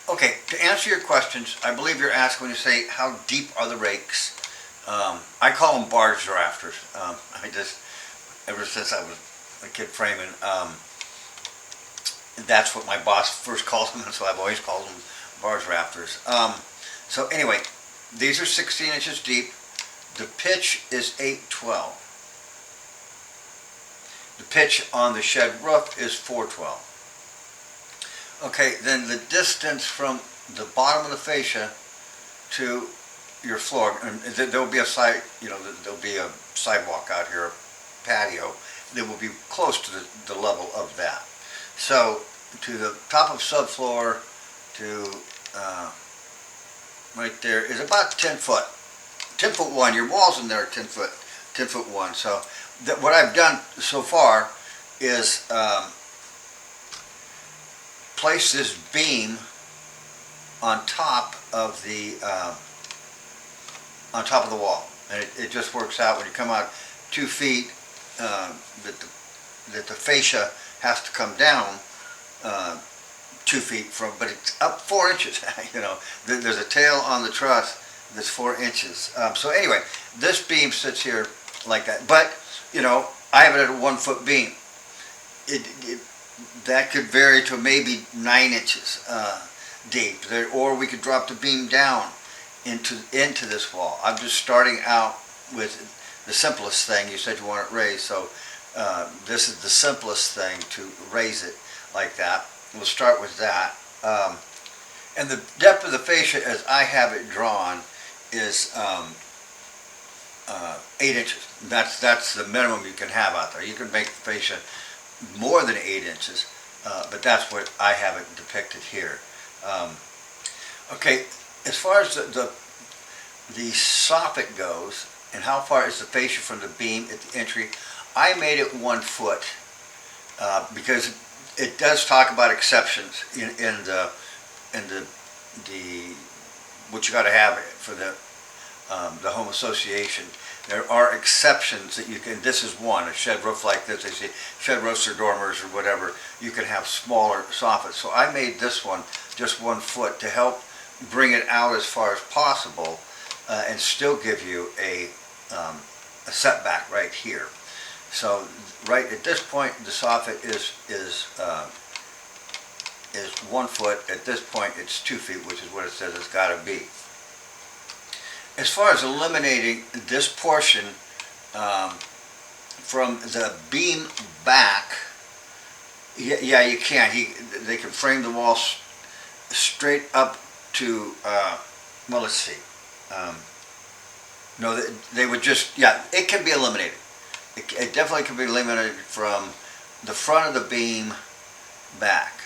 Okay, to answer your questions, I believe you're asking when you say how deep are the rakes. I call them barge rafters. I just, ever since I was a kid framing, that's what my boss first called them, and so I've always called them barge rafters. So anyway, these are 16 inches deep. The pitch is 812. The pitch on the shed roof is 412. Okay, then the distance from the bottom of the fascia to your floor, and there'll be a side, there'll be a sidewalk out here, a patio, that will be close to the level of that. So to the top of subfloor to right there is about 10 foot. 10 foot 1. Your walls in there are 10 foot 1. So what I've done so far is place this beam on top of the wall, and it just works out when you come out 2 feet that the fascia has to come down 2 feet from, but it's up 4 inches. There's a tail on the truss that's 4 inches. So anyway, this beam sits here like that, but I have it at a 1 foot beam. That could vary to maybe 9 inches deep, or we could drop the beam down into this wall. I'm just starting out with the simplest thing. You said you want it raised, so this is the simplest thing to raise it like that. We'll start with that. And the depth of the fascia, as I have it drawn, is 8 inches. That's the minimum you can have out there. You can make the fascia more than 8 inches, but that's what I have it depicted here. Okay, as far as the soffit goes, and how far is the fascia from the beam at the entry, I made it 1 foot because it does talk about exceptions in the what you got to have for the home association. There are exceptions that you can. This is one, a shed roof like this. They say shed roofs or dormers or whatever. You can have smaller soffits. So I made this one just 1 foot to help bring it out as far as possible, and still give you a setback right here. So right at this point, the soffit is 1 foot. At this point, it's 2 feet, which is what it says it's got to be. As far as eliminating this portion from the beam back, yeah, you can. They can frame the wall straight up to, well, let's see. No, they would just, yeah, it can be eliminated. It definitely can be eliminated from the front of the beam back,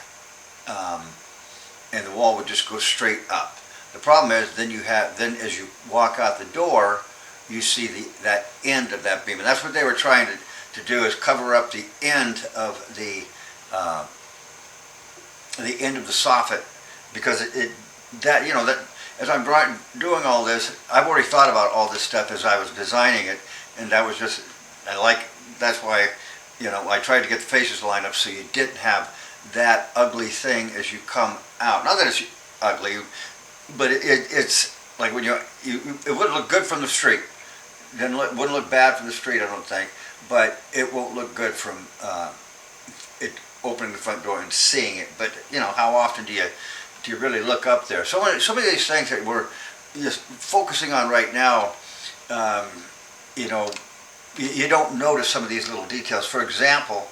and the wall would just go straight up. The problem is then as you walk out the door, you see that end of that beam, and that's what they were trying to do, is cover up the end of the end of the soffit, because that as I'm doing all this, I've already thought about all this stuff as I was designing it, and that was just that's why I tried to get the faces lined up so you didn't have that ugly thing as you come out. Not that it's ugly, but it's like when it wouldn't look good from the street. It wouldn't look bad from the street, I don't think, but it won't look good from it opening the front door and seeing it. But how often do you really look up there? So some of these things that we're just focusing on right now, you don't notice some of these little details. For example,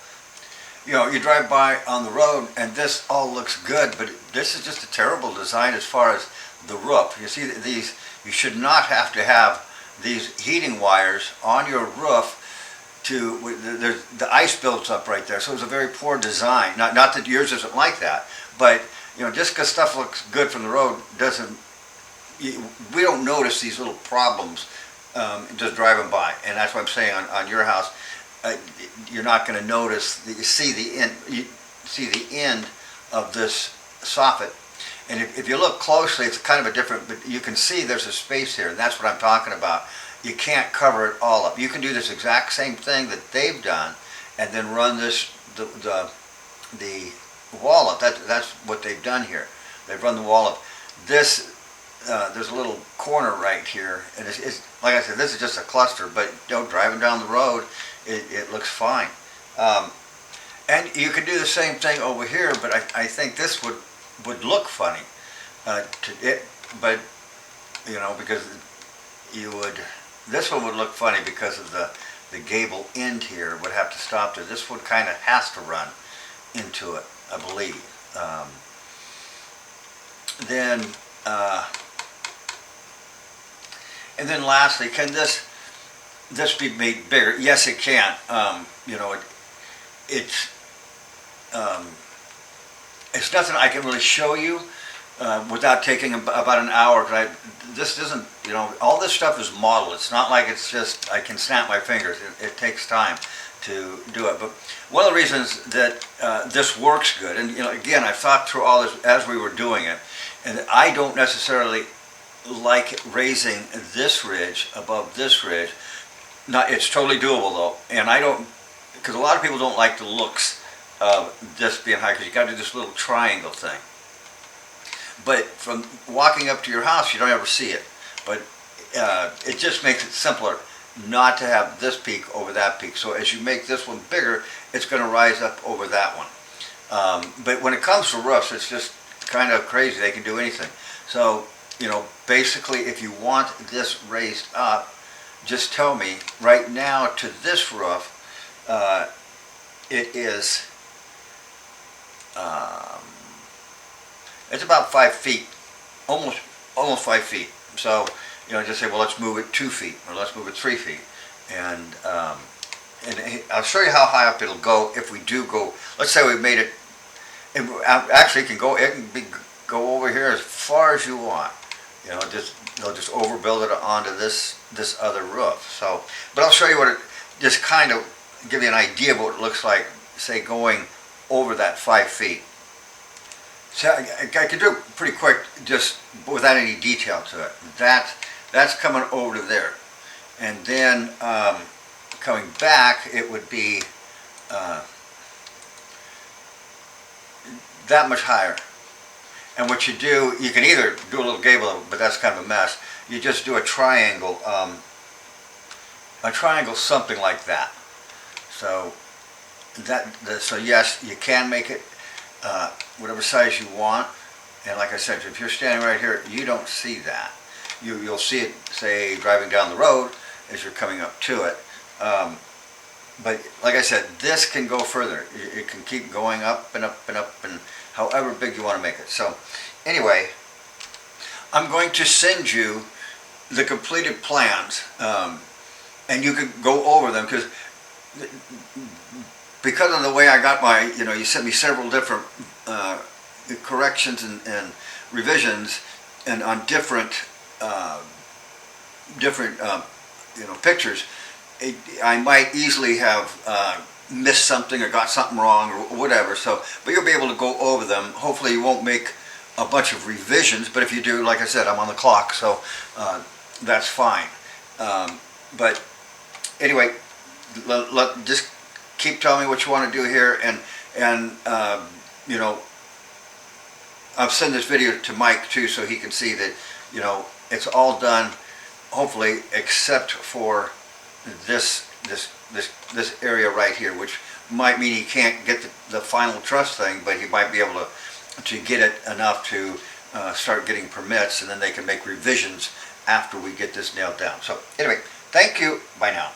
you drive by on the road and this all looks good, but this is just a terrible design as far as the roof. You see these, you should not have to have these heating wires on your roof the ice builds up right there. So it's a very poor design. Not that yours isn't like that, but just because stuff looks good from the road we don't notice these little problems just driving by. And that's what I'm saying on your house. You're not going to notice. You see the end of this soffit, and if you look closely, it's kind of a different. But you can see there's a space here, and that's what I'm talking about. You can't cover it all up. You can do this exact same thing that they've done, and then run the wall up. That's what they've done here. they've run the wall up. This, there's a little corner right here, and it's like I said, this is just a cluster, but driving down the road, it looks fine. And you could do the same thing over here, but I think this would look funny. But because this one would look funny because of the gable end here would have to stop there. This one kind of has to run into it, I believe. And then lastly, can this be made bigger? Yes, it can. It's nothing I can really show you without taking about an hour. This isn't, all this stuff is modeled. It's not like it's just I can snap my fingers. It takes time to do it. But one of the reasons that this works good, and again, I've thought through all this as we were doing it, and I don't necessarily like raising this ridge above this ridge. It's totally doable though, and I don't, because a lot of people don't like the looks of this being high, because you got to do this little triangle thing. But from walking up to your house, you don't ever see it. But it just makes it simpler not to have this peak over that peak. So as you make this one bigger, it's going to rise up over that one. But when it comes to roofs, it's just kind of crazy. They can do anything. So, basically, if you want this raised up, just tell me. Right now, to this roof, it is, it's about 5 feet, almost 5 feet. So, just say, well, let's move it 2 feet, or let's move it 3 feet. And I'll show you how high up it'll go if we do go. Let's say we made it. Actually, it can go over here as far as you want. They'll just overbuild it onto this other roof. So, but I'll show you what it, just kind of give you an idea of what it looks like, say, going over that 5 feet. So I could do it pretty quick, just without any detail to it. That's coming over to there, and then coming back, it would be that much higher. And what you do, you can either do a little gable, but that's kind of a mess. You just do a triangle something like that. So so yes, you can make it whatever size you want. And like I said, if you're standing right here, you don't see that. You'll see it, say, driving down the road as you're coming up to it. But like I said, this can go further. It can keep going up and up and up, and however big you want to make it. So anyway, I'm going to send you the completed plans, and you can go over them, because of the way I got my, you sent me several different corrections and revisions, and on different pictures. I might easily have missed something or got something wrong or whatever. So, but you'll be able to go over them. Hopefully, you won't make a bunch of revisions. But if you do, like I said, I'm on the clock, so that's fine. But anyway, just keep telling me what you want to do here, and I'll send this video to Mike too, so he can see that it's all done. Hopefully, except for this area right here, which might mean he can't get the final truss thing, but he might be able to get it enough to start getting permits, and then they can make revisions after we get this nailed down. So anyway, thank you. Bye now.